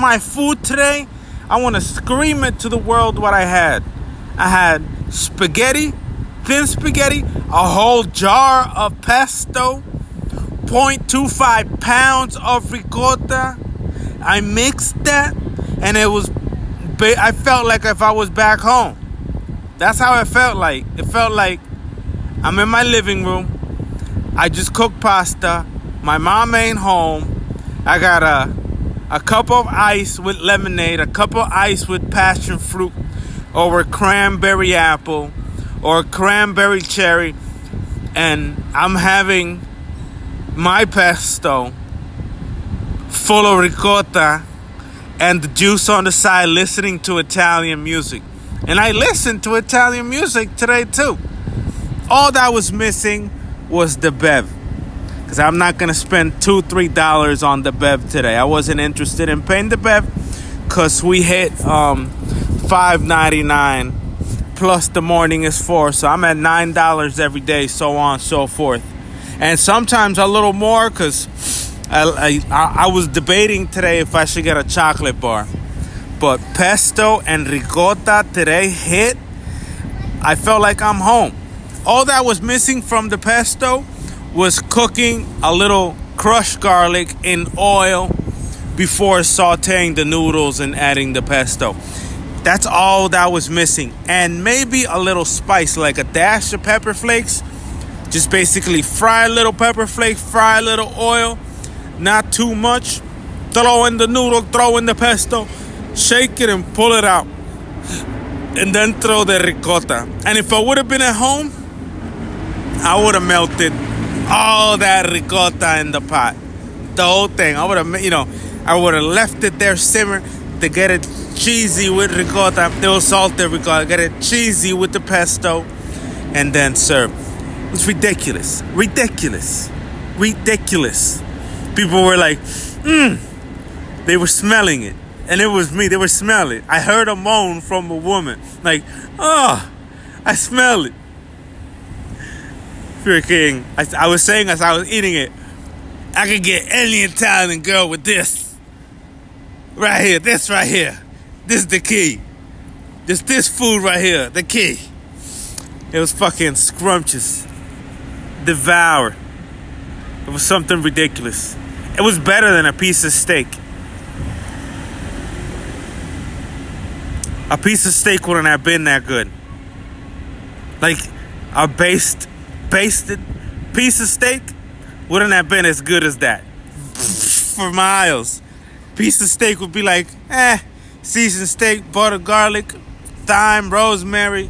my food today, I want to scream it to the world what I had. I had spaghetti, thin spaghetti, a whole jar of pesto, 0.25 pounds of ricotta. I mixed that, and I felt like if I was back home. That's how it felt like. It felt like I'm in my living room. I just cooked pasta. My mom ain't home. I got a cup of ice with lemonade, a cup of ice with passion fruit, or a cranberry apple, or a cranberry cherry, and I'm having my pesto full of ricotta and the juice on the side, listening to Italian music. And I listened to Italian music today too. All that was missing was the bev, because I'm not going to spend $2-3 on the bev today. I wasn't interested in paying the bev because we hit $5.99 plus the morning is $4, so I'm at $9 every day, so on and so forth. And sometimes a little more, because I was debating today if I should get a chocolate bar. But pesto and ricotta today hit. I felt like I'm home. All that was missing from the pesto was cooking a little crushed garlic in oil before sauteing the noodles and adding the pesto. That's all that was missing. And maybe a little spice, like a dash of pepper flakes. Just basically fry a little pepper flake, fry a little oil, not too much. Throw in the noodle, throw in the pesto, shake it and pull it out. And then throw the ricotta. And if I would have been at home, I would have melted all that ricotta in the pot. The whole thing. I would have left it there simmer to get it cheesy with ricotta. They will salt the ricotta, get it cheesy with the pesto, and then serve. It's ridiculous. Ridiculous. People were like, They were smelling it. And it was me. They were smelling it. I heard a moan from a woman. Like, oh, I smell it. Freaking, I was saying as I was eating it, I could get any Italian girl with this. Right here. This right here. This is the key. This food right here. The key. It was fucking scrumptious. Devour. It was something ridiculous. It was better than a piece of steak. A piece of steak wouldn't have been that good. Like a basted piece of steak wouldn't have been as good as that. For miles. Piece of steak would be like, seasoned steak, butter, garlic, thyme, rosemary,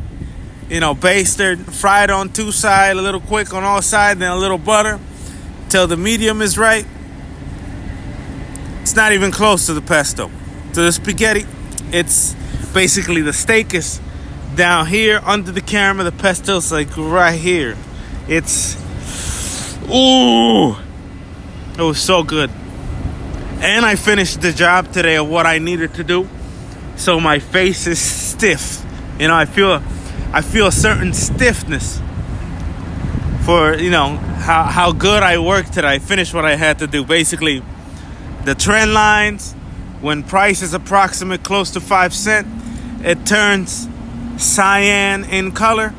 basted, fried on two sides, a little quick on all sides, then a little butter till the medium is right. It's not even close to the pesto. To the spaghetti, it's basically the steak is down here under the camera. The pesto's like right here. It was so good. And I finished the job today of what I needed to do. So my face is stiff. I feel a certain stiffness for, how good I worked today. I finished what I had to do. Basically, the trend lines, when price is approximate close to 5 cents, it turns cyan in color.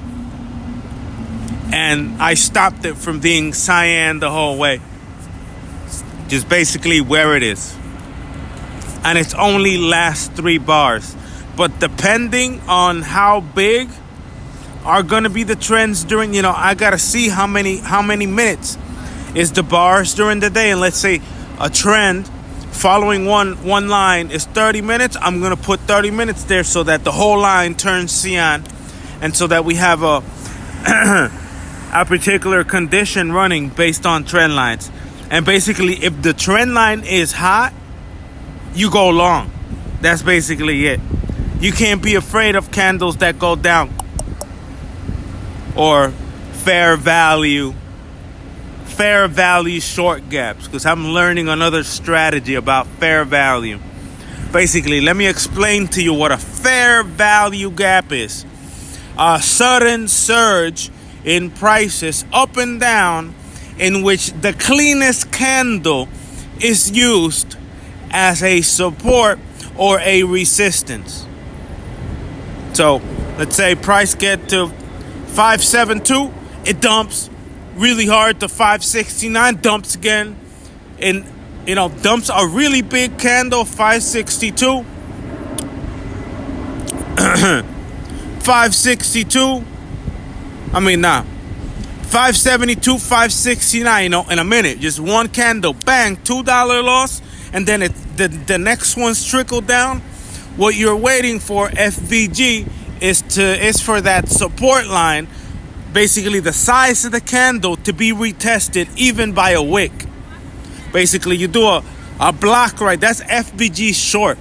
And I stopped it from being cyan the whole way. Just basically where it is. And it's only last 3 bars. But depending on how big are going to be the trends during, I got to see how many minutes is the bars during the day. And let's say a trend following one line is 30 minutes. I'm going to put 30 minutes there so that the whole line turns cyan. And so that we have a particular condition running based on trend lines. And basically, if the trend line is hot, you go long. That's basically it. You can't be afraid of candles that go down. Or fair value short gaps. Because I'm learning another strategy about fair value. Basically, let me explain to you what a fair value gap is. A sudden surge in prices up and down in which the cleanest candle is used as a support or a resistance. So let's say price get to 572, it dumps really hard to 569, dumps again, and dumps a really big candle, 562, 562. 572, 569, in a minute. Just one candle, bang, $2 loss, and then the next one's trickle down. What you're waiting for, FVG, is for that support line, basically the size of the candle, to be retested even by a wick. Basically, you do a block, right? That's FVG short.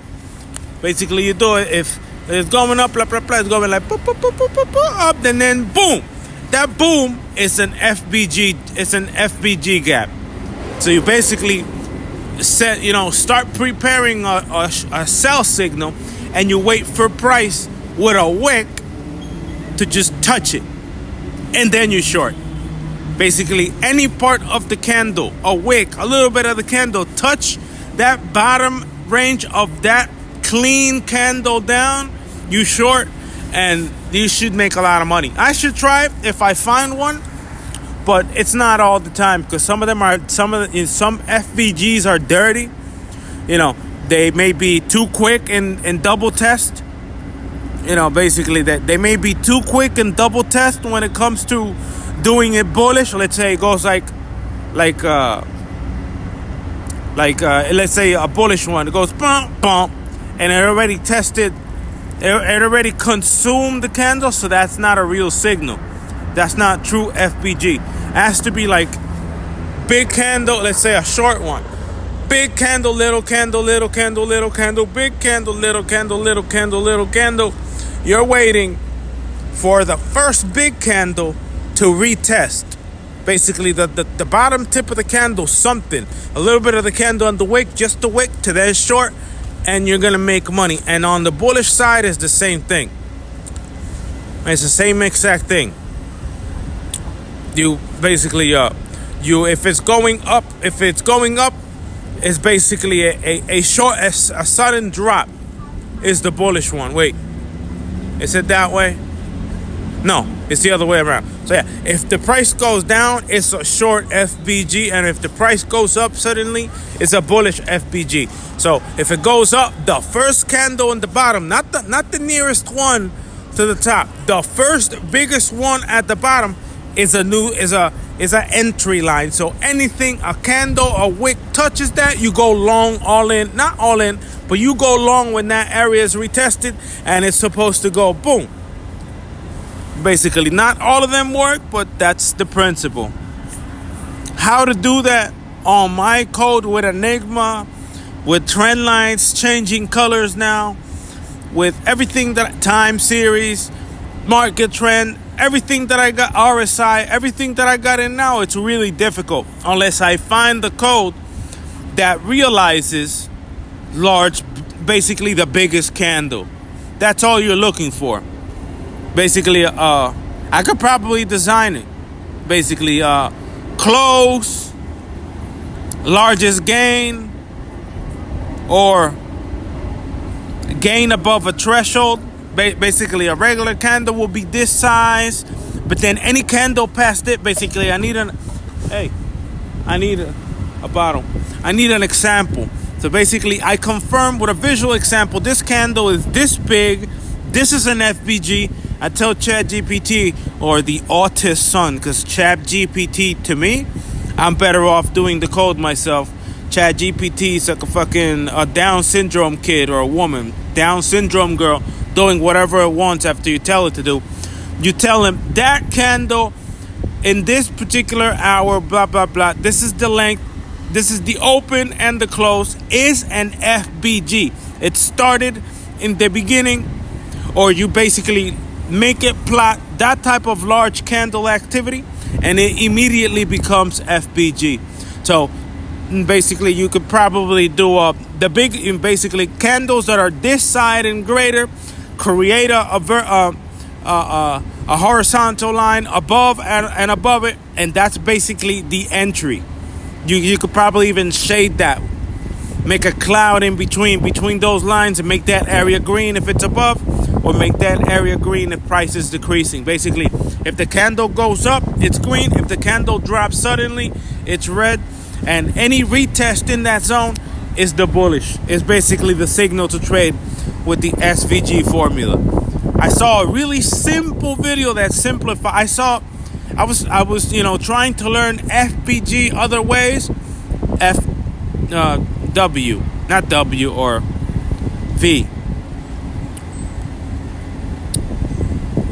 Basically, you do it if it's going up, blah, blah, blah, it's going like boop, boop, boop, boop, boop, boop, up, and then boom. That boom is an FVG. It's an FVG gap. So you basically start preparing a sell signal, and you wait for price with a wick to just touch it, and then you short. Basically, any part of the candle, a wick, a little bit of the candle, touch that bottom range of that clean candle down, you short, and you should make a lot of money. I should try it if I find one, but it's not all the time, because some FVGs are dirty. They may be too quick in double test. Basically that they may be too quick in double test when it comes to doing it bullish. Let's say it goes like let's say a bullish one. It goes bump bump, and it already tested. It already consumed the candle, so that's not a real signal. That's not true FVG. It has to be like big candle, let's say a short one. Big candle, little candle, little candle, little candle, big candle, little candle, little candle, little candle. You're waiting for the first big candle to retest. Basically, the bottom tip of the candle, something. A little bit of the candle on the wick, just the wick, to then short, and you're going to make money. And on the bullish side, it's the same thing. It's the same exact thing. You basically, if it's going up, it's basically a short, a sudden drop is the bullish one. Wait, is it that way? No, it's the other way around. So yeah, if the price goes down, it's a short FVG, and if the price goes up suddenly, it's a bullish FVG. So if it goes up, the first candle in the bottom, not the nearest one to the top, the first biggest one at the bottom is an entry line. So anything, a candle, a wick touches that, you go long, all in, not all in, but you go long when that area is retested, and it's supposed to go boom. Basically, not all of them work, but that's the principle. How to do that on my code with Enigma, with trend lines changing colors now, with everything that time series, market trend, everything that I got, RSI, everything that I got in now, it's really difficult unless I find the code that realizes basically the biggest candle. That's all you're looking for. Basically, I could probably design it. Basically, close, largest gain, or gain above a threshold. Basically, a regular candle will be this size, but then any candle past it, basically, I need a bottle. I need an example. So basically, I confirm with a visual example, this candle is this big, this is an FVG. I tell ChatGPT, or the autist son, because ChatGPT, to me, I'm better off doing the code myself. ChatGPT is like a Down syndrome kid or a woman, Down syndrome girl, doing whatever it wants after you tell it to do. You tell him that candle in this particular hour, blah, blah, blah. This is the length. This is the open and the close is an FVG. It started in the beginning, or you basically make it plot that type of large candle activity, and it immediately becomes FVG. So basically, you could probably do basically candles that are this side and greater, create a horizontal line above and above it, and that's basically the entry. You could probably even shade that. make a cloud in between those lines and make that area green if it's above, or make that area green if price is decreasing. Basically, if the candle goes up, it's green. If the candle drops suddenly, it's red. And any retest in that zone is the bullish. It's basically the signal to trade with the SVG formula. I saw a really simple video that simplified. I was trying to learn FVG other ways. W, not W or V.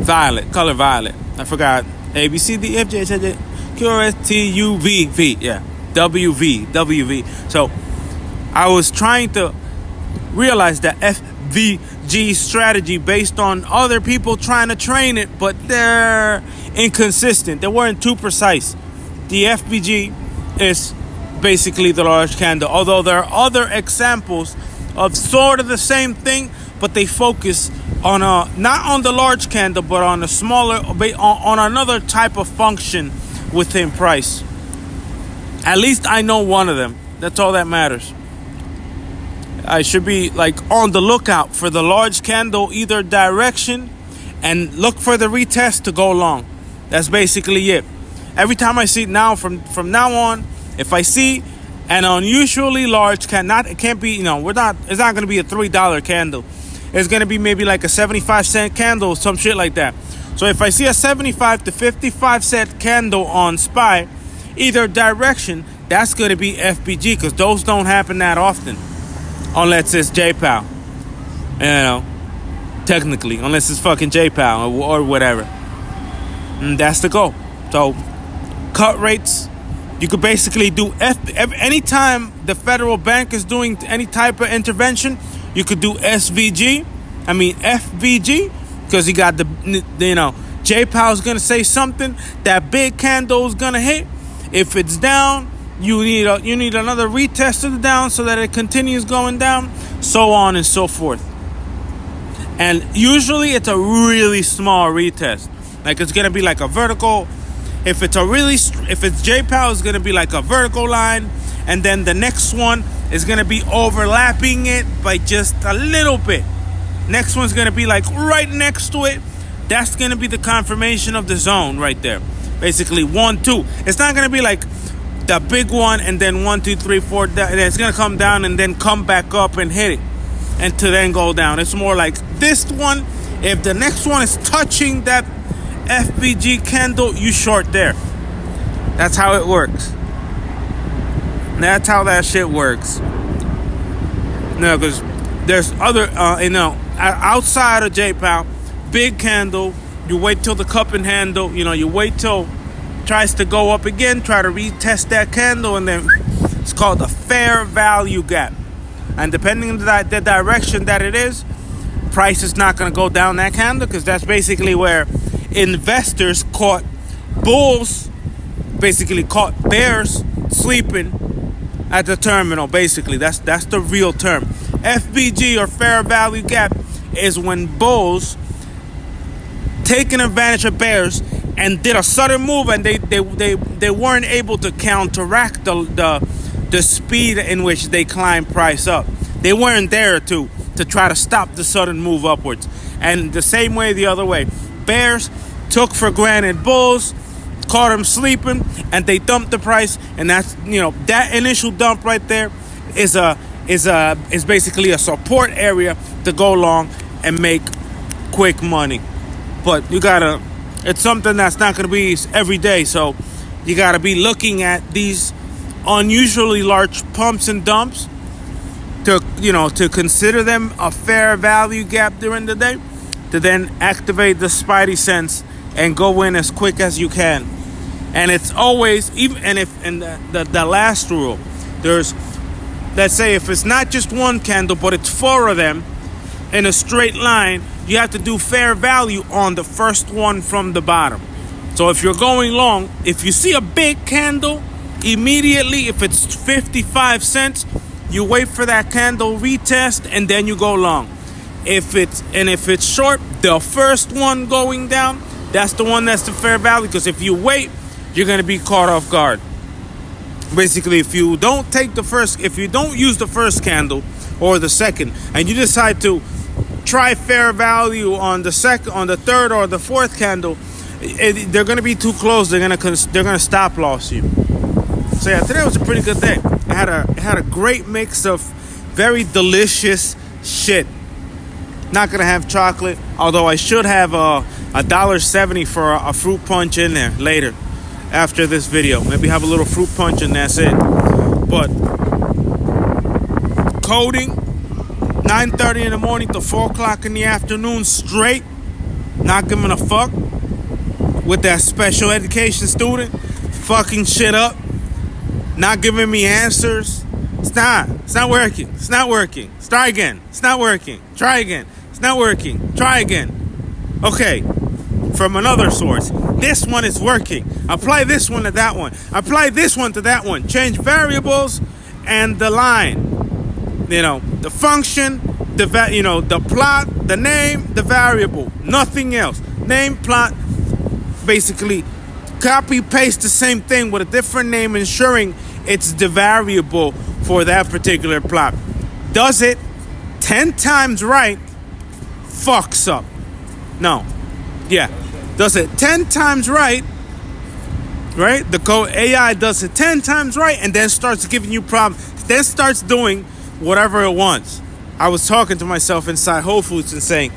Violet, color violet. I forgot. A, B, C, D, F, G, H, I, J, Q, R, S, T, U, V, V. Yeah, WV. So I was trying to realize that FVG strategy based on other people trying to train it, but they're inconsistent. They weren't too precise. The FVG is basically the large candle, although there are other examples of sort of the same thing, but they focus on not on the large candle, but on a smaller, on another type of function within price. At least I know one of them. That's all that matters. I should be like on the lookout for the large candle either direction and look for the retest to go long. That's basically it. Every time I see it now, from now on, if I see an unusually large candle, it can't be, it's not going to be a $3 candle. It's going to be maybe like a 75-cent candle, some shit like that. So if I see a 75 to 55-cent candle on SPY, either direction, that's going to be FVG, because those don't happen that often. Unless it's JPOW. Technically. Unless it's fucking JPOW or whatever. And that's the goal. So, cut rates. You could basically do anytime the federal bank is doing any type of intervention, you could do FVG, because you got the JPOW is going to say something, that big candle is going to hit. If it's down, you need another retest of the down so that it continues going down, so on and so forth. And usually it's a really small retest. Like it's going to be like a vertical. If it's JPOW, it's going to be like a vertical line, and then the next one is going to be overlapping it by just a little bit. Next one's going to be like right next to it. That's going to be the confirmation of the zone right there. Basically 1, 2. It's not going to be like the big one and then 1, 2, 3, 4. And it's going to come down and then come back up and hit it, and to then go down. It's more like this one. If the next one is touching that FVG candle, you short there. That's how it works. That's how that shit works. No, because there's other, outside of JPOW, big candle, you wait till the cup and handle, you wait till it tries to go up again, try to retest that candle, and then it's called the fair value gap. And depending on the direction that it is, price is not going to go down that candle, because that's basically where investors caught bulls, basically caught bears sleeping at the terminal. Basically, that's the real term. FVG, or fair value gap, is when bulls taking advantage of bears and did a sudden move, and they weren't able to counteract the speed in which they climbed price up. They weren't there to try to stop the sudden move upwards. And the same way the other way, bears took for granted bulls, caught them sleeping, and they dumped the price. And that's that initial dump right there is basically a support area to go long and make quick money. But it's something that's not going to be every day. So you got to be looking at these unusually large pumps and dumps to consider them a fair value gap during the day, to then activate the spidey sense and go in as quick as you can. And it's always, the last rule, there's, let's say if it's not just one candle, but it's 4 of them in a straight line, you have to do fair value on the first one from the bottom. So if you're going long, if you see a big candle, immediately, if it's 55 cents, you wait for that candle retest and then you go long. If it's short, the first one going down, that's the one that's the fair value, because if you wait, you're going to be caught off guard. Basically, if you don't use the first candle or the second, and you decide to try fair value on the third or the fourth candle, they're going to be too close. They're going to stop loss you. So yeah, today was a pretty good day. It had a great mix of very delicious shit. Not gonna have chocolate, although I should have $1.70 for a fruit punch in there later after this video. Maybe have a little fruit punch and that's it. But coding, 9:30 in the morning to 4 o'clock in the afternoon straight, not giving a fuck with that special education student fucking shit up, not giving me answers. It's not working. It's not working. Try again. It's not working. Try again. It's not working. Try again. Okay. From another source. This one is working. Apply this one to that one. Apply this one to that one. Change variables and the line. The function, the plot, the name, the variable. Nothing else. Name, plot. Basically, copy, paste the same thing with a different name, ensuring it's the variable for that particular plot. Does it 10 times right, fucks up. No. Yeah. Does it 10 times right? The code AI does it 10 times right and then starts giving you problems. Then starts doing whatever it wants. I was talking to myself inside Whole Foods and saying,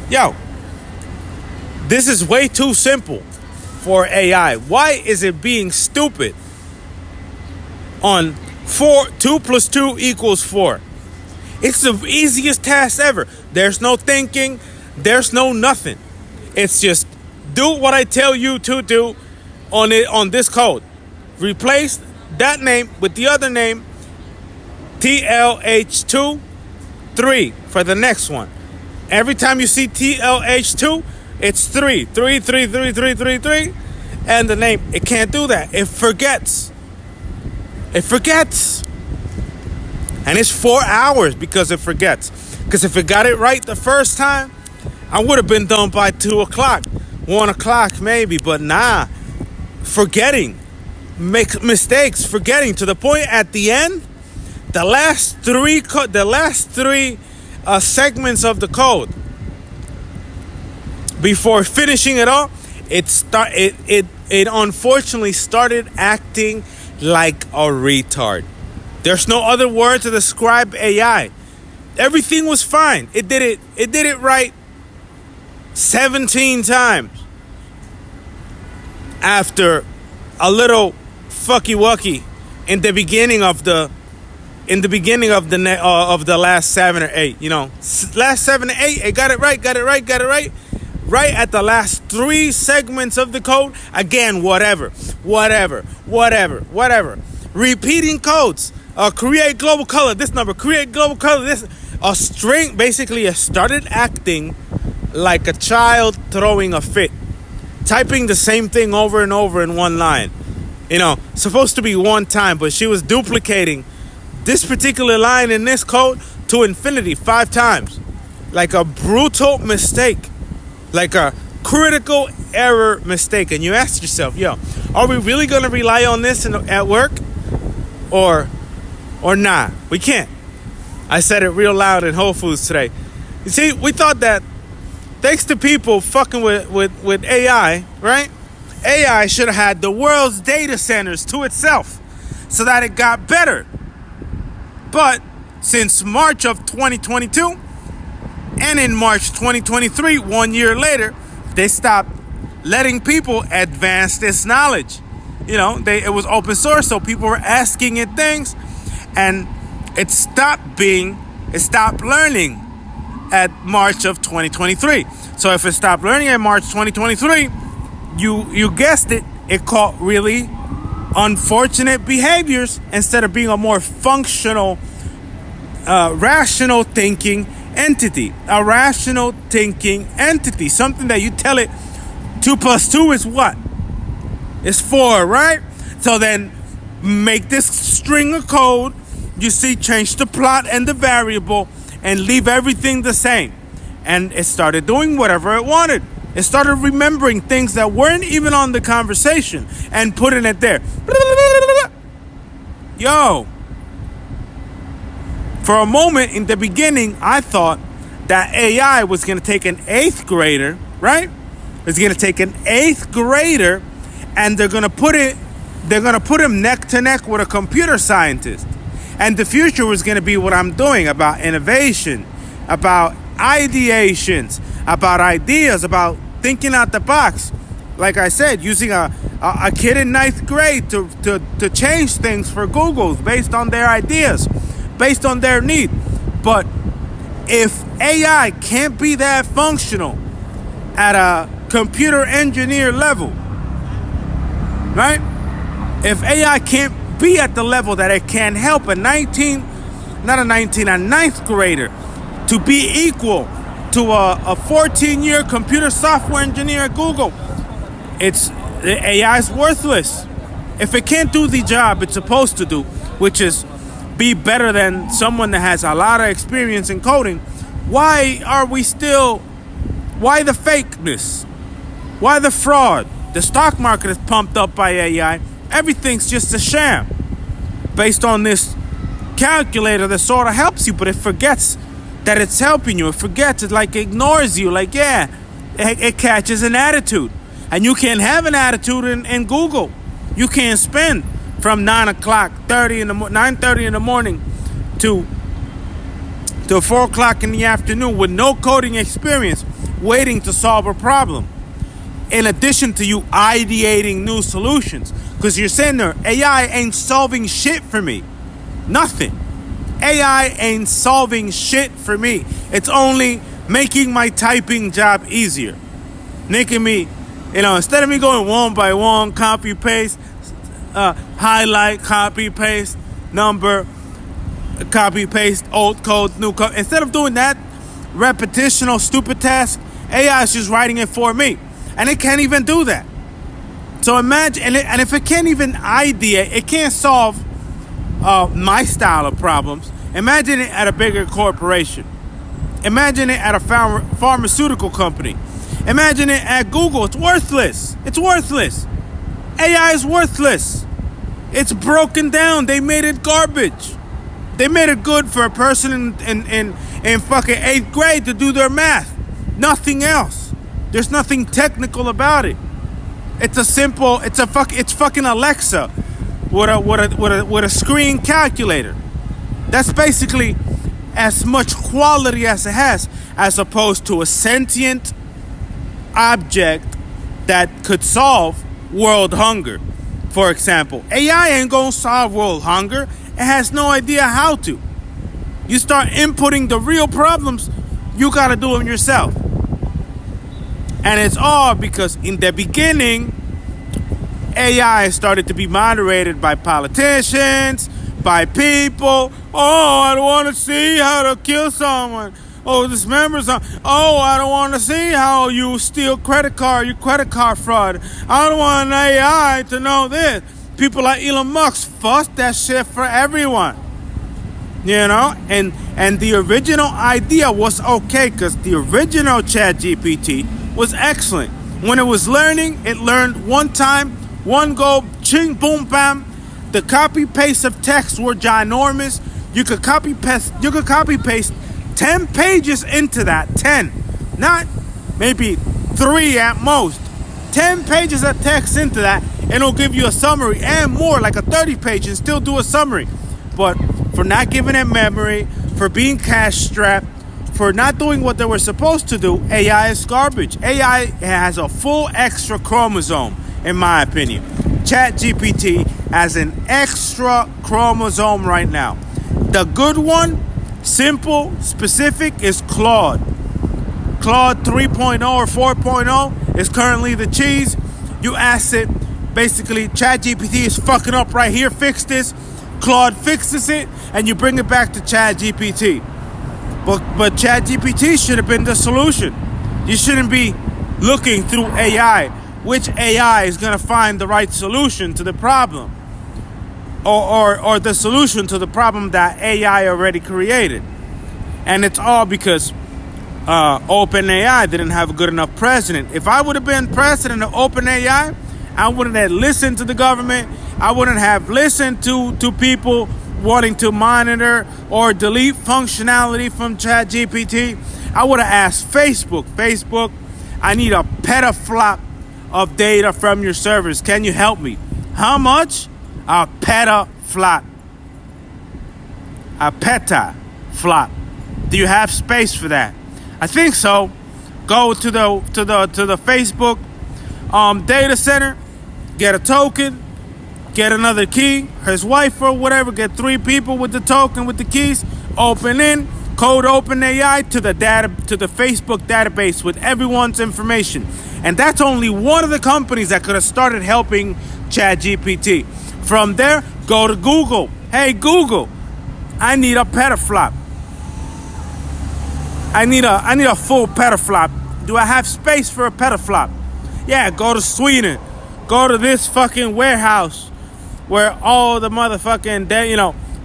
yo, this is way too simple for AI. Why is it being stupid on 2 + 2 = 4? It's the easiest task ever. There's no thinking. There's no nothing. It's just do what I tell you to do on this code. Replace that name with the other name, TLH2 3 for the next one. Every time you see TLH2, it's 3, 3, 3, 3, 3, 3, 3, and the name. It can't do that. It forgets. And it's 4 hours because it forgets. Because if it got it right the first time, I would have been done by 2 o'clock, 1 o'clock maybe. But nah, forgetting, make mistakes, forgetting to the point at the end, the last three segments of the code before finishing it all, it unfortunately started acting like a retard. There's no other word to describe AI. Everything was fine. It did it right 17 times. After a little fucky wucky in the beginning of the last 7 or 8, last 7 or 8, it got it right. Right at the last 3 segments of the code, again, whatever. Repeating codes. Create global color, this number. Create global color, this. A string, basically, it started acting like a child throwing a fit. Typing the same thing over and over in one line. Supposed to be one time, but she was duplicating this particular line in this code to infinity 5 times. Like a brutal mistake. Like a critical error mistake. And you ask yourself, are we really going to rely on this at work? Or not? We can't. I said it real loud in Whole Foods today. You see, we thought that thanks to people fucking with AI, right? AI should have had the world's data centers to itself so that it got better. But since March of 2022, and in March 2023, 1 year later, they stopped letting people advance this knowledge. It was open source, so people were asking it things, and it stopped learning at March of 2023. So if it stopped learning at March 2023, you guessed it, it caught really unfortunate behaviors instead of being a more functional, rational thinking entity. A rational thinking entity. Something that you tell it 2 + 2 is what? It's 4, right? So then make this string of code. You see, change the plot and the variable and leave everything the same. And it started doing whatever it wanted. It started remembering things that weren't even on the conversation and putting it there. yo, for a moment in the beginning, I thought that AI was going to take an 8th grader, right? It's going to take an 8th grader and they're going to put him neck to neck with a computer scientist. And the future was going to be what I'm doing about innovation, about ideations, about ideas, about thinking out the box. Like I said, using a kid in 9th grade to change things for Google based on their ideas, based on their need. But if AI can't be that functional at a computer engineer level, right? If AI can't be at the level that it can help a 9th grader to be equal to a 14-year computer software engineer at Google, AI is worthless. If it can't do the job it's supposed to do, which is be better than someone that has a lot of experience in coding, why the fakeness? Why the fraud? The stock market is pumped up by AI. Everything's just a sham based on this calculator that sort of helps you, but it forgets that it's helping you. It forgets, it like ignores you. Like, yeah, it catches an attitude. And you can't have an attitude in Google. You can't spend from 9:30 in the morning to 4 o'clock in the afternoon with no coding experience waiting to solve a problem. In addition to you ideating new solutions. Because you're saying there, AI ain't solving shit for me. Nothing. AI ain't solving shit for me. It's only making my typing job easier. Making me, instead of me going one by one, copy, paste, highlight, copy, paste, number, copy, paste, old code, new code. Instead of doing that repetitional stupid task, AI is just writing it for me. And it can't even do that. So imagine, and if it can't even ideate, it can't solve my style of problems. Imagine it at a bigger corporation. Imagine it at a pharmaceutical company. Imagine it at Google. It's worthless. It's worthless. AI is worthless. It's broken down. They made it garbage. They made it good for a person in fucking 8th grade to do their math. Nothing else. There's nothing technical about it. It's fucking Alexa with a screen calculator. That's basically as much quality as it has, as opposed to a sentient object that could solve world hunger. For example, AI ain't gonna solve world hunger. It has no idea how to. You start inputting the real problems, you gotta do them yourself. And it's all because in the beginning, AI started to be moderated by politicians, by people. Oh, I don't want to see how to kill someone. Oh, dismember someone. Oh, I don't want to see how you steal your credit card fraud. I don't want an AI to know this. People like Elon Musk fuss that shit for everyone. And the original idea was okay because the original ChatGPT was excellent. When it was learning, it learned one time, one go, ching, boom, bam. The copy paste of text were ginormous. You could copy paste 10 pages into that. 10, not maybe 3 at most. 10 pages of text into that, and it'll give you a summary and more, like a 30 page, and still do a summary. But for not giving it memory, for being cash strapped, for not doing what they were supposed to do, AI is garbage. AI has a full extra chromosome, in my opinion. ChatGPT has an extra chromosome right now. The good one, simple, specific, is Claude. Claude 3.0 or 4.0 is currently the cheese. You ask it, basically, ChatGPT is fucking up right here, fix this. Claude fixes it, and you bring it back to ChatGPT. But ChatGPT should have been the solution. You shouldn't be looking through AI. Which AI is going to find the right solution to the problem? Or the solution to the problem that AI already created. And it's all because OpenAI didn't have a good enough president. If I would have been president of OpenAI, I would have listened to the government I wouldn't have listened to people wanting to monitor or delete functionality from ChatGPT. I would have asked Facebook, I need a petaflop of data from your servers. Can you help me? How much? A petaflop. A petaflop. Do you have space for that? I think so. Go to the Facebook data center, get a token, get another key, his wife or whatever, get 3 people with the token with the keys, open in, code OpenAI to the Facebook database with everyone's information. And that's only one of the companies that could have started helping ChatGPT. From there, go to Google. Hey Google, I need a petaflop. I need a full petaflop. Do I have space for a petaflop? Yeah, go to Sweden. Go to this fucking warehouse where all the motherfucking,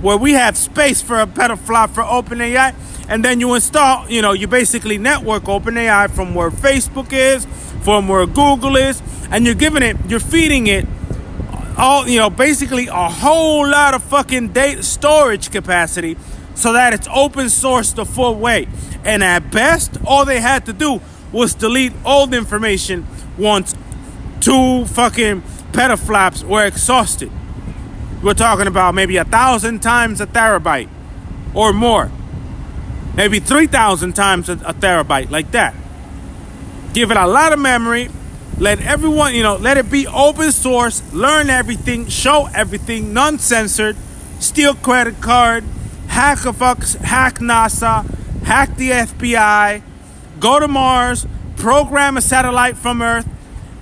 where we have space for a petaflop for OpenAI. And then you install, you basically network OpenAI from where Facebook is, from where Google is, and you're feeding it all, basically a whole lot of fucking data storage capacity so that it's open sourced the full way. And at best, all they had to do was delete old information once 2 fucking petaflops were exhausted. We're talking about maybe 1,000 times a terabyte or more. Maybe 3,000 times a terabyte, like that. Give it a lot of memory. Let everyone, let it be open source. Learn everything. Show everything. Non-censored. Steal credit card. Hack NASA. Hack the FBI. Go to Mars. Program a satellite from Earth.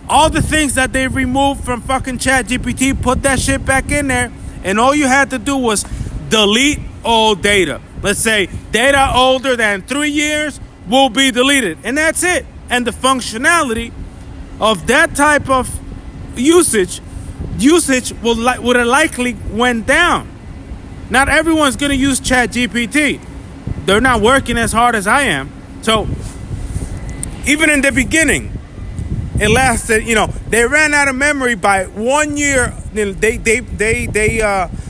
All the things that they removed from fucking ChatGPT, put that shit back in there. And all you had to do was delete old data. Let's say data older than 3 years will be deleted. And that's it. And the functionality of that type of usage would have likely went down. Not everyone's going to use ChatGPT. They're not working as hard as I am. So even in the beginning, it lasted, they ran out of memory by 1 year. They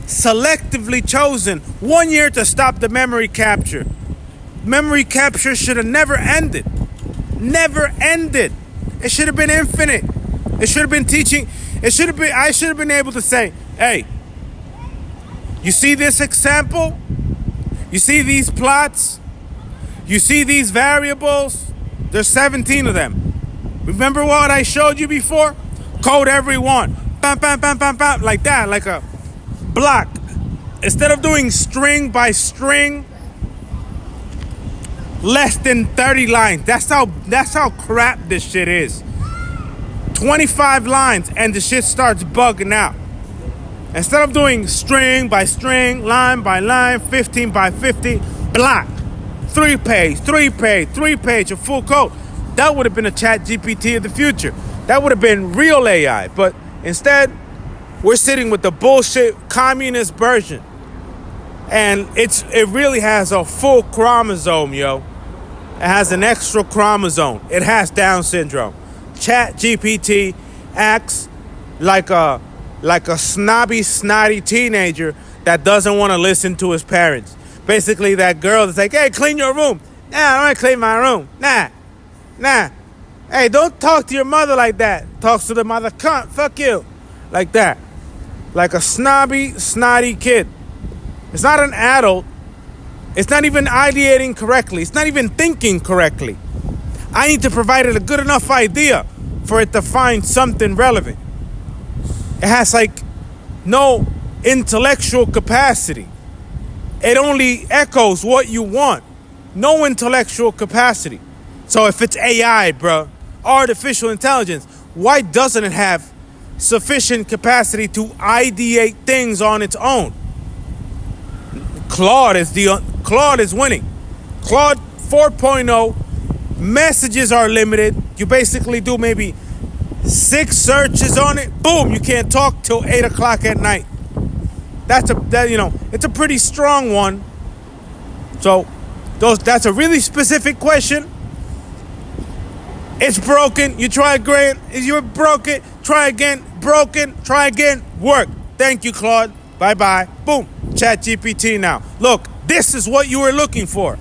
selectively chosen 1 year to stop the memory capture. Memory capture should have never ended. Never ended. It should have been infinite. It should have been teaching. I should have been able to say, hey, you see this example? You see these plots? You see these variables? There's 17 of them. Remember what I showed you before? Code every one. Bam, bam, bam, bam, bam, like that, like a block. Instead of doing string by string, less than 30 lines. That's how crap this shit is. 25 lines and the shit starts bugging out. Instead of doing string by string, line by line, 15 by 50, block. 3 page of full code. That would have been a ChatGPT of the future. That would have been real AI. But instead, we're sitting with the bullshit communist version. And it really has a full chromosome, yo. It has an extra chromosome. It has Down syndrome. ChatGPT acts like a snotty teenager that doesn't want to listen to his parents. Basically, that girl that's like, hey, clean your room. Nah, I don't want to clean my room. Nah. Hey, don't talk to your mother like that. Talks to the mother, cunt, fuck you. Like that. Like a snotty kid. It's not an adult. It's not even ideating correctly. It's not even thinking correctly. I need to provide it a good enough idea for it to find something relevant. It has no intellectual capacity. It only echoes what you want. No intellectual capacity. So if it's AI, bro, artificial intelligence, why doesn't it have sufficient capacity to ideate things on its own? Claude is winning. Claude 4.0, messages are limited. You basically do maybe 6 searches on it. Boom, you can't talk till 8 o'clock at night. It's a pretty strong one. So that's a really specific question. It's broken. You try again. You're broken. Try again. Broken. Try again. Work. Thank you, Claude. Bye-bye. Boom. ChatGPT now. Look, this is what you were looking for.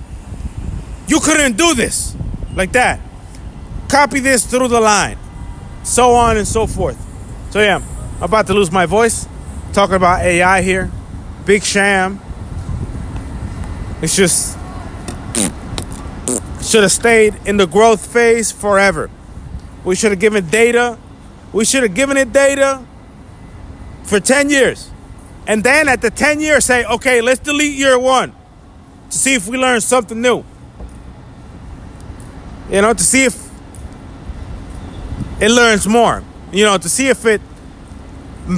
You couldn't do this like that. Copy this through the line. So on and so forth. So yeah, I'm about to lose my voice. Talking about AI here. Big sham. It's just should have stayed in the growth phase forever. We should have given data. We should have given it data for 10 years. And then at the 10 years say, okay, let's delete year 1 to see if we learn something new. You know, to see if it learns more. You know, to see if it,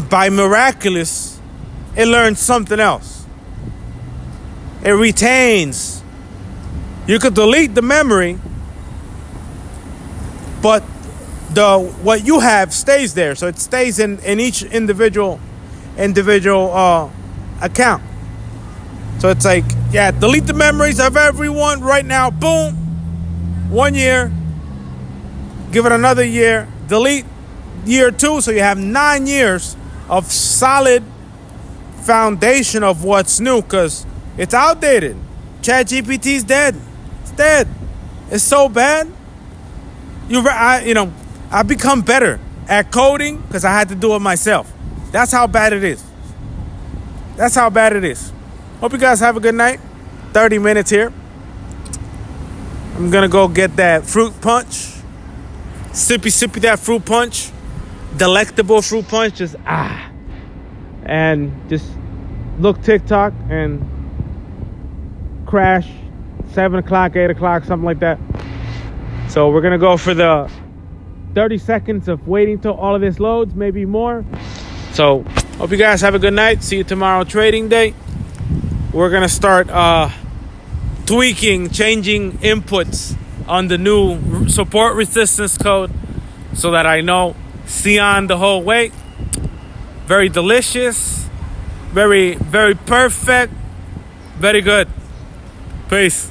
by miraculous, it learns something else. It retains. You could delete the memory, but what you have stays there. So it stays in each individual account. So it's like, yeah, delete the memories of everyone right now. Boom. 1 year. Give it another year. Delete year 2. So you have 9 years of solid foundation of what's new, because it's outdated. ChatGPT's dead. It's dead. It's so bad. I've become better at coding because I had to do it myself. That's how bad it is. That's how bad it is. Hope you guys have a good night. 30 minutes here. I'm going to go get that fruit punch. Sippy that fruit punch. Delectable fruit punch. Just and just look TikTok and crash 7 o'clock, 8 o'clock, something like that. So we're going to go for the 30 seconds of waiting till all of this loads, maybe more. So hope you guys have a good night. See you tomorrow, trading day. We're going to start changing inputs on the new support resistance code so that I know Sion the whole way. Very delicious. Very, very perfect. Very good. Peace.